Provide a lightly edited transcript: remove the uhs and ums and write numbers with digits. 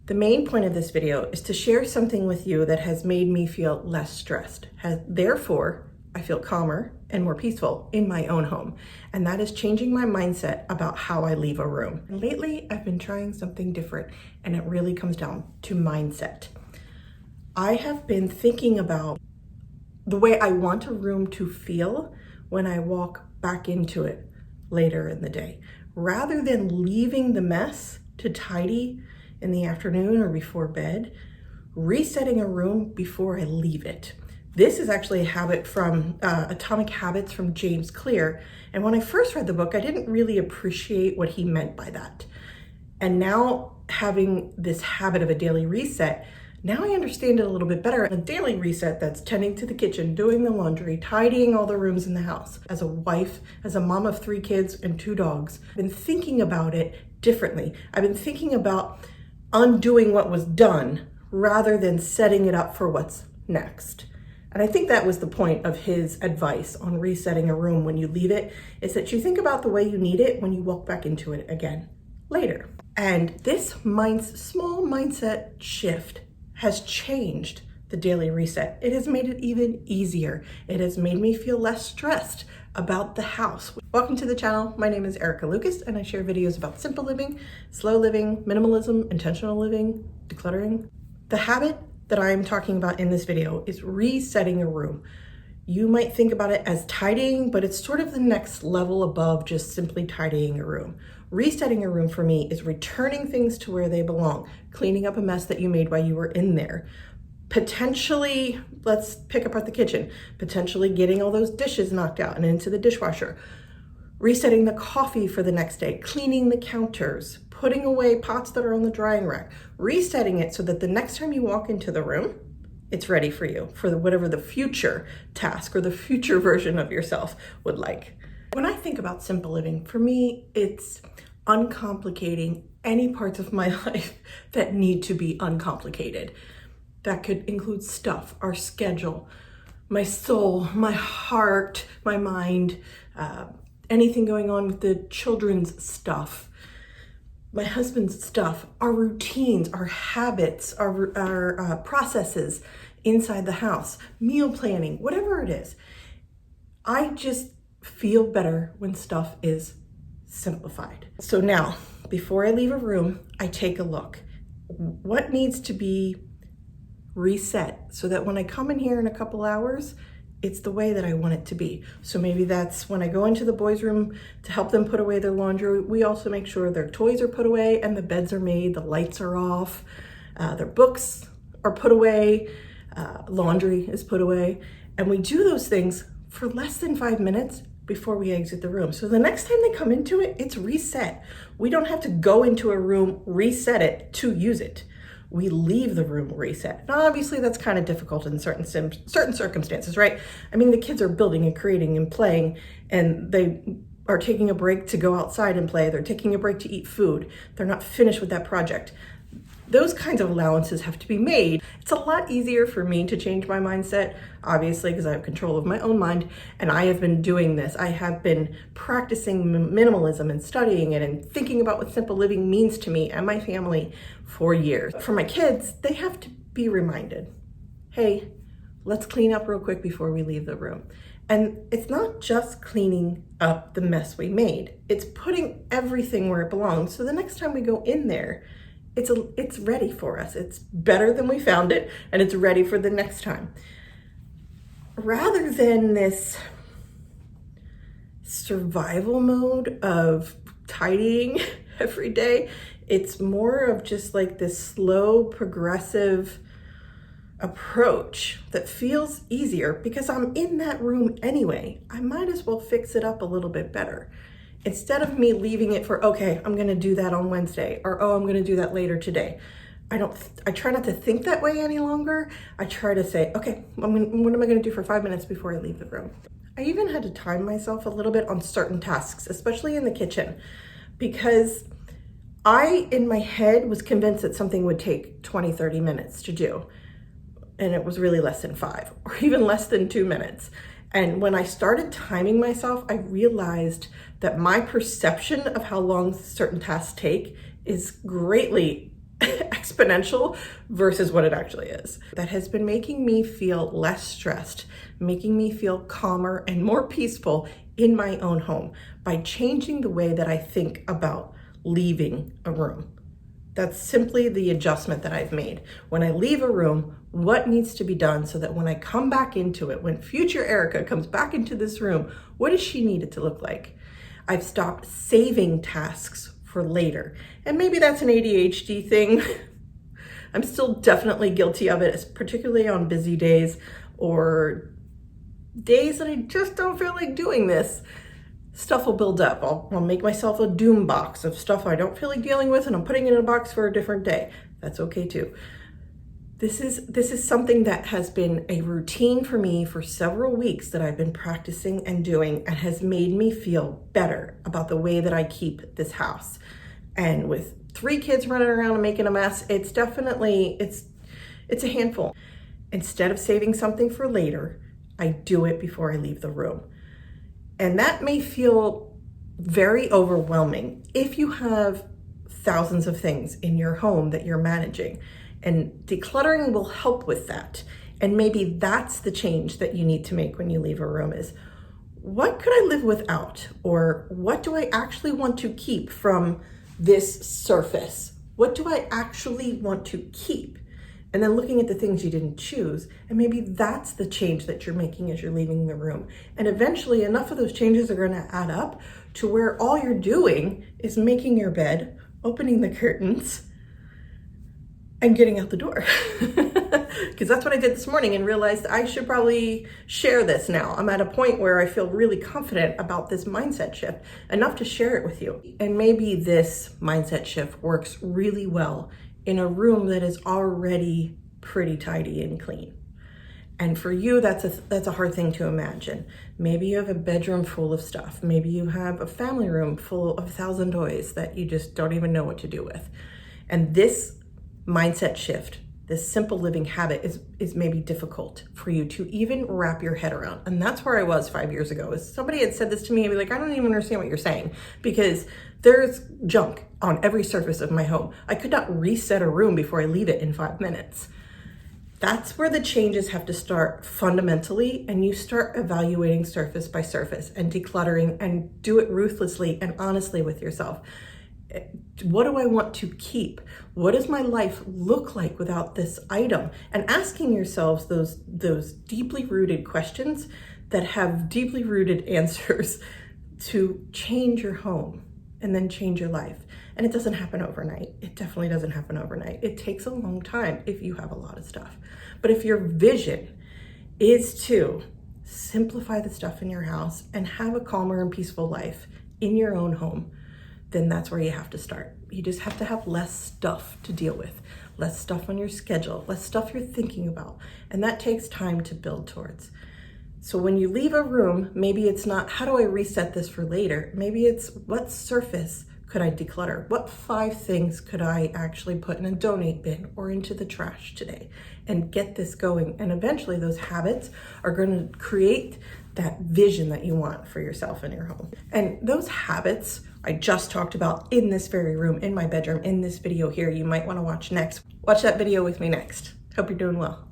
The main point of this video is to share something with you that has made me feel less stressed. Therefore, I feel calmer and more peaceful in my own home. And that is changing my mindset about how I leave a room. And lately, I've been trying something different, and it really comes down to mindset. I have been thinking about the way I want a room to feel when I walk back into it later in the day. Rather than leaving the mess to tidy in the afternoon or before bed, resetting a room before I leave it. This is actually a habit from Atomic Habits from James Clear. And when I first read the book, I didn't really appreciate what he meant by that. And now having this habit of a daily reset, now I understand it a little bit better. A daily reset that's tending to the kitchen, doing the laundry, tidying all the rooms in the house. As a wife, as a mom of 3 kids and 2 dogs, I've been thinking about it differently. I've been thinking about undoing what was done rather than setting it up for what's next. And I think that was the point of his advice on resetting a room when you leave it, is that you think about the way you need it when you walk back into it again later. And this small mindset shift has changed the daily reset. It has made it even easier. It has made me feel less stressed about the house. Welcome to the channel. My name is Erica Lucas, and I share videos about simple living, slow living, minimalism, intentional living, decluttering. The habit that I'm talking about in this video is resetting a room. You might think about it as tidying, but it's sort of the next level above just simply tidying a room. Resetting a room for me is returning things to where they belong, cleaning up a mess that you made while you were in there. Potentially, let's pick apart the kitchen, potentially getting all those dishes knocked out and into the dishwasher, resetting the coffee for the next day, cleaning the counters, putting away pots that are on the drying rack, resetting it so that the next time you walk into the room, it's ready for you, for whatever the future task or the future version of yourself would like. When I think about simple living, for me, it's uncomplicating any parts of my life that need to be uncomplicated. That could include stuff, our schedule, my soul, my heart, my mind, anything going on with the children's stuff, my husband's stuff, our routines, our habits, our processes inside the house, meal planning, whatever it is. I just feel better when stuff is simplified. So now, before I leave a room, I take a look. What needs to be reset so that when I come in here in a couple hours, it's the way that I want it to be. So maybe that's when I go into the boys' room to help them put away their laundry. We also make sure their toys are put away and the beds are made, the lights are off, their books are put away, laundry is put away. And we do those things for less than 5 minutes before we exit the room. So the next time they come into it, it's reset. We don't have to go into a room, reset it to use it. We leave the room reset. Now, obviously, that's kind of difficult in certain circumstances, right? I mean, the kids are building and creating and playing, and they are taking a break to go outside and play. They're taking a break to eat food. They're not finished with that project. Those kinds of allowances have to be made. It's a lot easier for me to change my mindset, obviously, because I have control of my own mind, and I have been doing this. I have been practicing minimalism and studying it and thinking about what simple living means to me and my family for years. For my kids, they have to be reminded, hey, let's clean up real quick before we leave the room. And it's not just cleaning up the mess we made. It's putting everything where it belongs. So the next time we go in there, it's ready for us. It's better than we found it, and it's ready for the next time. Rather than this survival mode of tidying every day, it's more of just like this slow, progressive approach that feels easier because I'm in that room anyway. I might as well fix it up a little bit better. Instead of me leaving it for, okay, I'm gonna do that on Wednesday, or oh, I'm gonna do that later today. I try not to think that way any longer. I try to say, okay, what am I gonna do for 5 minutes before I leave the room? I even had to time myself a little bit on certain tasks, especially in the kitchen, because I, in my head, was convinced that something would take 20, 30 minutes to do. And it was really less than 5, or even less than 2 minutes. And when I started timing myself, I realized that my perception of how long certain tasks take is greatly exponential versus what it actually is. That has been making me feel less stressed, making me feel calmer and more peaceful in my own home by changing the way that I think about leaving a room. That's simply the adjustment that I've made. When I leave a room, what needs to be done so that when I come back into it, when future Erica comes back into this room, what does she need it to look like? I've stopped saving tasks for later. And maybe that's an ADHD thing. I'm still definitely guilty of it, particularly on busy days or days that I just don't feel like doing this. Stuff will build up. I'll make myself a doom box of stuff I don't feel like dealing with, and I'm putting it in a box for a different day. That's okay too. This is something that has been a routine for me for several weeks that I've been practicing and doing, and has made me feel better about the way that I keep this house. And with 3 kids running around and making a mess, it's definitely, it's a handful. Instead of saving something for later, I do it before I leave the room. And that may feel very overwhelming if you have thousands of things in your home that you're managing. And decluttering will help with that. And maybe that's the change that you need to make when you leave a room is, what could I live without? Or what do I actually want to keep from this surface? What do I actually want to keep? And then looking at the things you didn't choose, and maybe that's the change that you're making as you're leaving the room. And eventually enough of those changes are going to add up to where all you're doing is making your bed, opening the curtains, and getting out the door. Because that's what I did this morning and realized I should probably share this now. I'm at a point where I feel really confident about this mindset shift, enough to share it with you. And maybe this mindset shift works really well in a room that is already pretty tidy and clean. And for you, that's a hard thing to imagine. Maybe you have a bedroom full of stuff. Maybe you have a family room full of 1,000 toys that you just don't even know what to do with. And this mindset shift, this simple living habit is maybe difficult for you to even wrap your head around. And that's where I was 5 years ago. If somebody had said this to me, I'd be like, I don't even understand what you're saying, because there's junk on every surface of my home. I could not reset a room before I leave it in 5 minutes. That's where the changes have to start fundamentally, and you start evaluating surface by surface and decluttering, and do it ruthlessly and honestly with yourself. What do I want to keep? What does my life look like without this item? And asking yourselves those deeply rooted questions that have deeply rooted answers to change your home and then change your life. And it doesn't happen overnight. It definitely doesn't happen overnight. It takes a long time if you have a lot of stuff. But if your vision is to simplify the stuff in your house and have a calmer and peaceful life in your own home, then that's where you have to start. You just have to have less stuff to deal with, less stuff on your schedule, less stuff you're thinking about. And that takes time to build towards. So when you leave a room, maybe it's not, how do I reset this for later? Maybe it's, what surface could I declutter? What 5 things could I actually put in a donate bin or into the trash today and get this going? And eventually those habits are going to create that vision that you want for yourself in your home. And those habits I just talked about in this very room, in my bedroom, in this video here, you might want to watch next. Watch that video with me next. Hope you're doing well.